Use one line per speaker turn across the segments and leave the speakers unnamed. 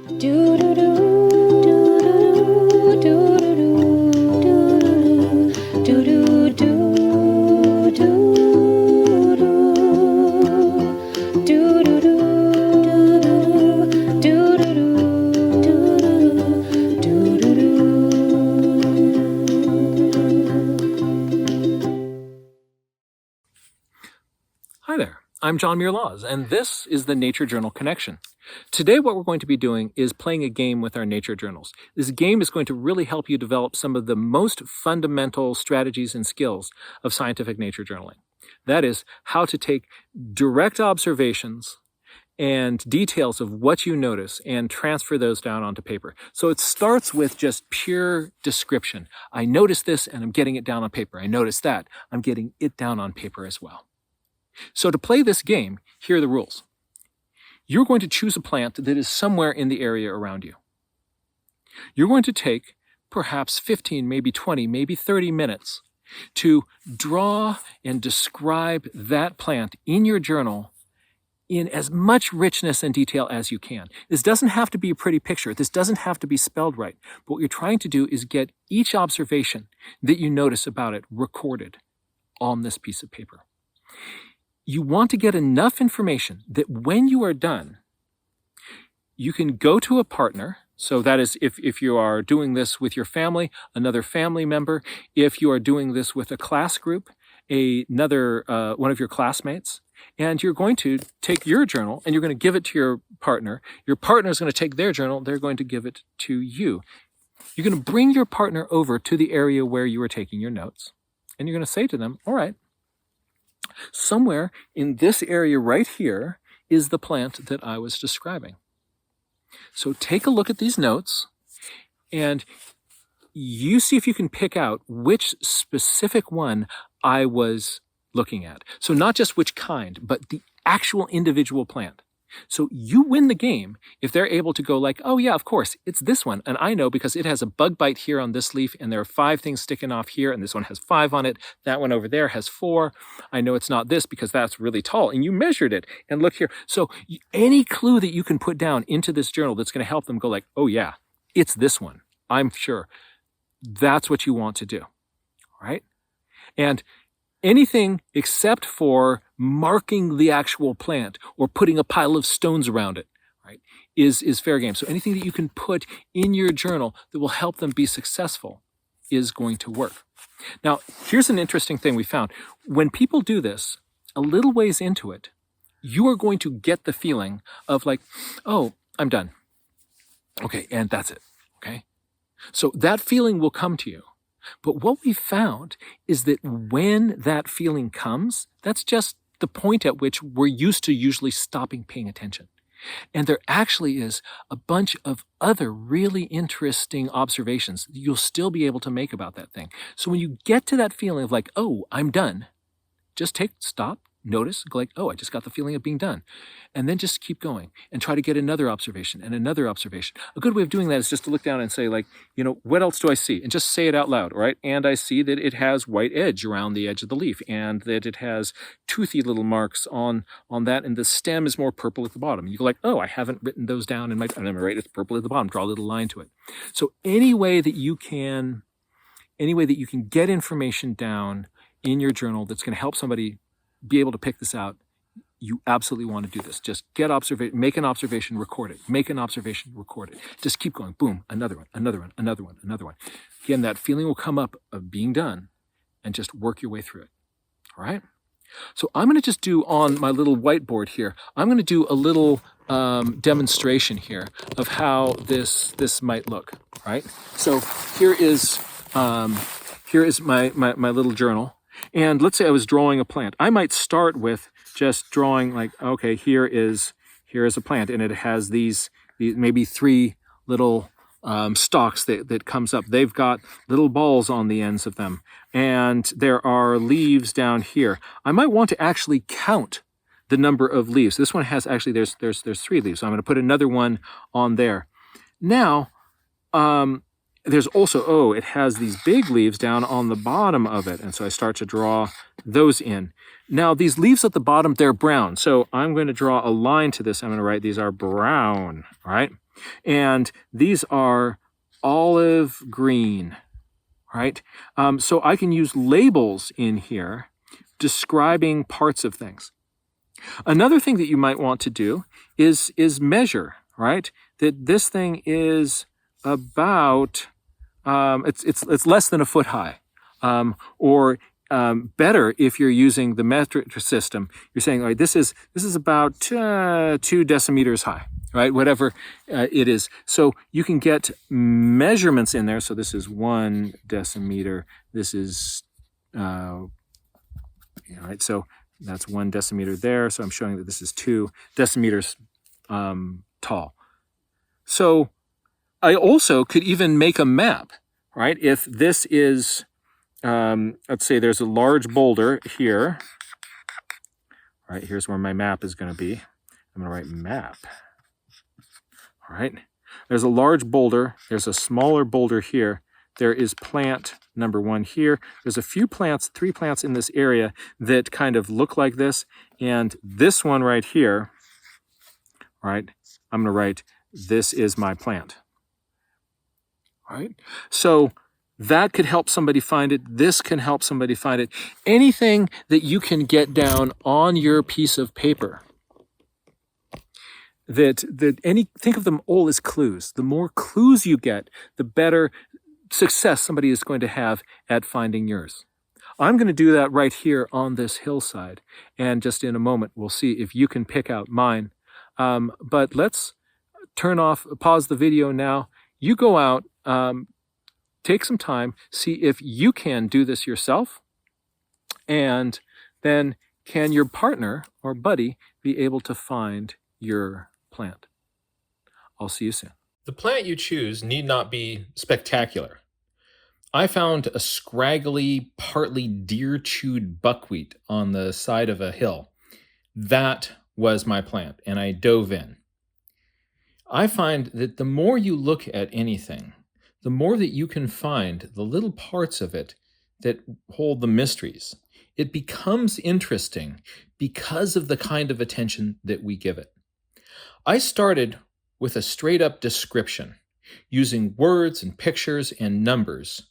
Do do do do do do do do do
Hi there, I'm John Muir Laws, and this is the Nature Journal Connection. Today what we're going to be doing is playing a game with our nature journals. This game is going to really help you develop some of the most fundamental strategies and skills of scientific nature journaling. That is, how to take direct observations and details of what you notice and transfer those down onto paper. So it starts with just pure description. I noticed this and I'm getting it down on paper. I noticed that, I'm getting it down on paper as well. So to play this game, here are the rules. You're going to choose a plant that is somewhere in the area around you. You're going to take perhaps 15, maybe 20, maybe 30 minutes to draw and describe that plant in your journal in as much richness and detail as you can. This doesn't have to be a pretty picture. This doesn't have to be spelled right. But what you're trying to do is get each observation that you notice about it recorded on this piece of paper. You want to get enough information that when you are done, you can go to a partner. So that is if you are doing this with your family, another family member, if you are doing this with a class group, another one of your classmates, and you're going to take your journal and you're going to give it to your partner. Your partner is going to take their journal, they're going to give it to you. You're going to bring your partner over to the area where you are taking your notes, and you're going to say to them, all right, somewhere in this area right here is the plant that I was describing. So take a look at these notes and you see if you can pick out which specific one I was looking at. So not just which kind, but the actual individual plant. So you win the game if they're able to go like, oh yeah, of course, it's this one. And I know because it has a bug bite here on this leaf and there are 5 things sticking off here and this one has 5 on it. That one over there has 4. I know it's not this because that's really tall and you measured it and look here. So any clue that you can put down into this journal that's going to help them go like, oh yeah, it's this one. I'm sure. That's what you want to do. All right. And anything except for marking the actual plant or putting a pile of stones around it, right, is fair game. So anything that you can put in your journal that will help them be successful is going to work. Now, here's an interesting thing we found. When people do this, a little ways into it, you are going to get the feeling of like, oh, I'm done. Okay, and that's it, okay? So that feeling will come to you. But what we found is that when that feeling comes, that's just the point at which we're used to usually stopping paying attention. And there actually is a bunch of other really interesting observations that you'll still be able to make about that thing. So when you get to that feeling of like, oh, I'm done, just stop, notice, go like, oh, I just got the feeling of being done. And then just keep going and try to get another observation and another observation. A good way of doing that is just to look down and say like, what else do I see? And just say it out loud, right? And I see that it has white edge around the edge of the leaf and that it has toothy little marks on that. And the stem is more purple at the bottom. You go like, oh, I haven't written those down in my, right, it's purple at the bottom, draw a little line to it. So any way that you can get information down in your journal that's going to help somebody be able to pick this out, you absolutely want to do this. Just make an observation, record it. Make an observation, record it. Just keep going. Boom, another one, another one, another one, another one. Again, that feeling will come up of being done and just work your way through it. All right? So I'm going to just do on my little whiteboard here, I'm going to do a little demonstration here of how this might look, right? So here is my little journal. And let's say I was drawing a plant. I might start with just drawing like, okay, here is a plant, and it has these maybe 3 little stalks that comes up. They've got little balls on the ends of them, and there are leaves down here. I might want to actually count the number of leaves. This one has actually there's 3 leaves. So I'm going to put another one on there. Now, there's also, it has these big leaves down on the bottom of it. And so I start to draw those in. Now, these leaves at the bottom, they're brown. So I'm going to draw a line to this. I'm going to write these are brown, all right? And these are olive green, right? So I can use labels in here describing parts of things. Another thing that you might want to do is measure, right? That this thing is about it's less than a foot high, or better if you're using the metric system. You're saying, all right, this is about 2 decimeters high, right? Whatever it is. So you can get measurements in there. So this is 1 decimeter. This is right. So that's 1 decimeter there. So I'm showing that this is 2 decimeters tall. So I also could even make a map, right? If this is, let's say there's a large boulder here, right? Here's where my map is going to be. I'm going to write map, all right? There's a large boulder. There's a smaller boulder here. There is plant number 1 here. There's a few plants, 3 plants in this area that kind of look like this. And this one right here, right? I'm going to write, this is my plant. Right? So that could help somebody find it. This can help somebody find it. Anything that you can get down on your piece of paper. Think of them all as clues. The more clues you get, the better success somebody is going to have at finding yours. I'm going to do that right here on this hillside. And just in a moment, we'll see if you can pick out mine. But let's pause the video now. You go out, take some time, see if you can do this yourself, and then can your partner or buddy be able to find your plant? I'll see you soon. The plant you choose need not be spectacular. I found a scraggly, partly deer-chewed buckwheat on the side of a hill. That was my plant, and I dove in. I find that the more you look at anything, the more that you can find the little parts of it that hold the mysteries. It becomes interesting because of the kind of attention that we give it. I started with a straight-up description, using words and pictures and numbers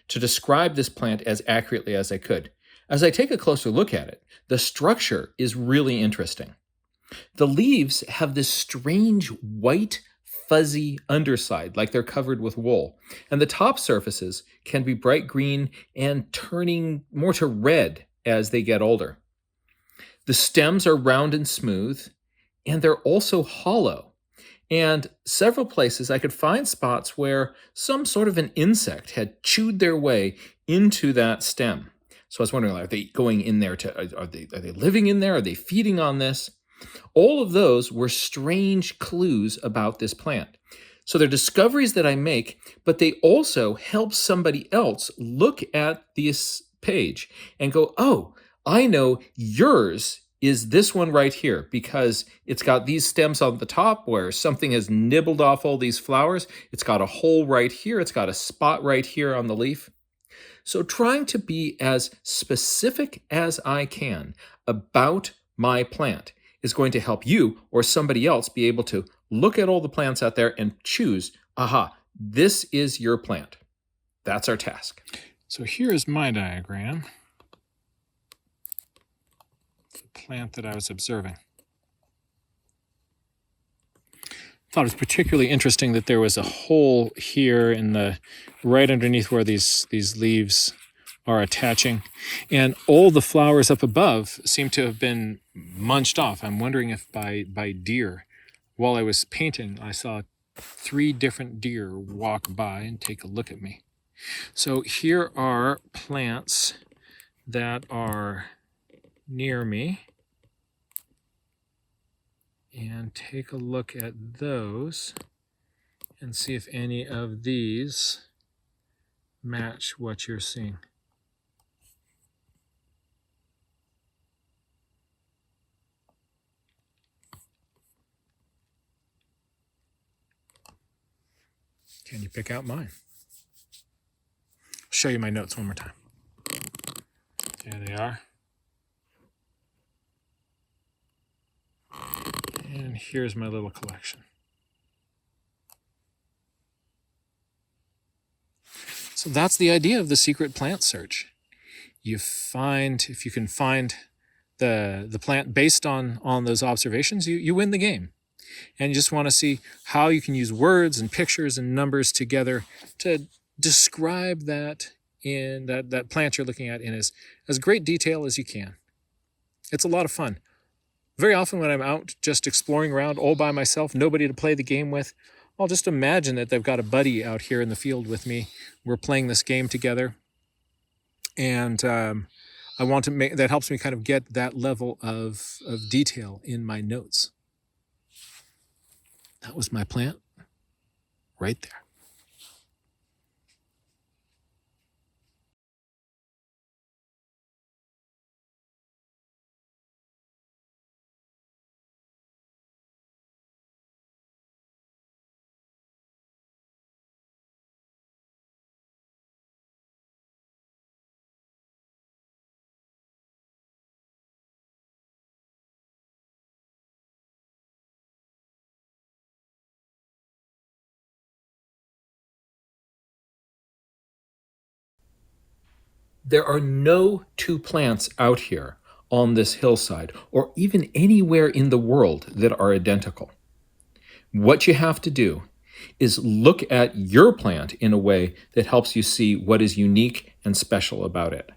to describe this plant as accurately as I could. As I take a closer look at it, the structure is really interesting. The leaves have this strange white, fuzzy underside, like they're covered with wool. And the top surfaces can be bright green and turning more to red as they get older. The stems are round and smooth, and they're also hollow. And several places I could find spots where some sort of an insect had chewed their way into that stem. So I was wondering, are they going in there are they living in there? Are they feeding on this? All of those were strange clues about this plant. So they're discoveries that I make, but they also help somebody else look at this page and go, oh, I know yours is this one right here because it's got these stems on the top where something has nibbled off all these flowers. It's got a hole right here. It's got a spot right here on the leaf. So trying to be as specific as I can about my plant is going to help you or somebody else be able to look at all the plants out there and choose, aha, this is your plant. That's our task. So here is my diagram. The plant that I was observing. Thought it was particularly interesting that there was a hole here in right underneath where these leaves are attaching, and all the flowers up above seem to have been munched off. I'm wondering if by deer. While I was painting, I saw 3 different deer walk by and take a look at me. So here are plants that are near me. And take a look at those and see if any of these match what you're seeing. Can you pick out mine? I'll show you my notes one more time. There they are. And here's my little collection. So that's the idea of the secret plant search. If you can find the plant based on those observations, you win the game. And you just want to see how you can use words and pictures and numbers together to describe that in that plant you're looking at in as great detail as you can. It's a lot of fun. Very often when I'm out just exploring around all by myself, nobody to play the game with, I'll just imagine that they've got a buddy out here in the field with me. We're playing this game together. And I want to make that helps me kind of get that level of detail in my notes. That was my plant right there. There are no two plants out here on this hillside or even anywhere in the world that are identical. What you have to do is look at your plant in a way that helps you see what is unique and special about it.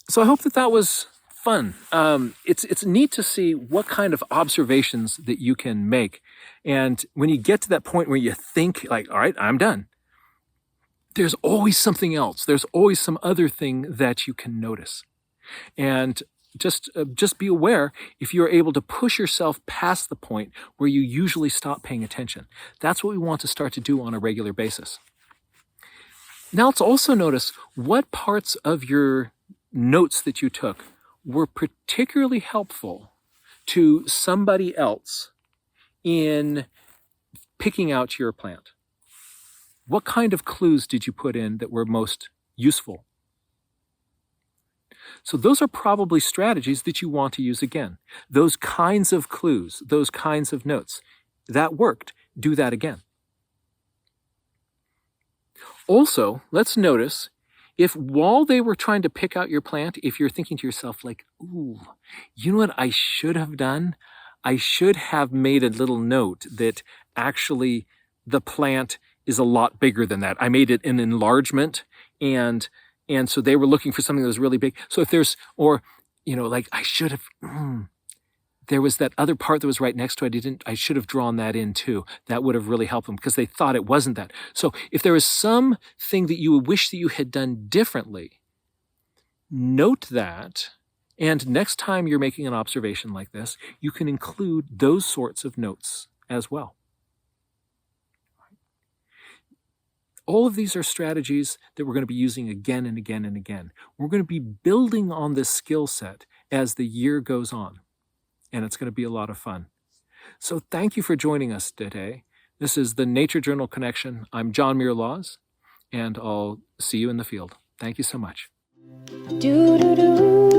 So I hope that was fun. It's neat to see what kind of observations that you can make. And when you get to that point where you think like, all right, I'm done, there's always something else. There's always some other thing that you can notice. And just be aware if you're able to push yourself past the point where you usually stop paying attention. That's what we want to start to do on a regular basis. Now let's also notice what parts of your notes that you took were particularly helpful to somebody else in picking out your plant. What kind of clues did you put in that were most useful? So those are probably strategies that you want to use again. Those kinds of clues, those kinds of notes. That worked. Do that again. Also, let's notice if while they were trying to pick out your plant, if you're thinking to yourself like, ooh, you know what I should have done? I should have made a little note that actually the plant is a lot bigger than that. I made it an enlargement and so they were looking for something that was really big. So if there's, or, like I should have, there was that other part that was right next to it. I should have drawn that in too. That would have really helped them because they thought it wasn't that. So if there is something that you would wish that you had done differently, note that. And next time you're making an observation like this, you can include those sorts of notes as well. All of these are strategies that we're going to be using again and again and again. We're going to be building on this skill set as the year goes on. And it's going to be a lot of fun. So thank you for joining us today. This is the Nature Journal Connection. I'm John Muir Laws, and I'll see you in the field. Thank you so much.
Do do do.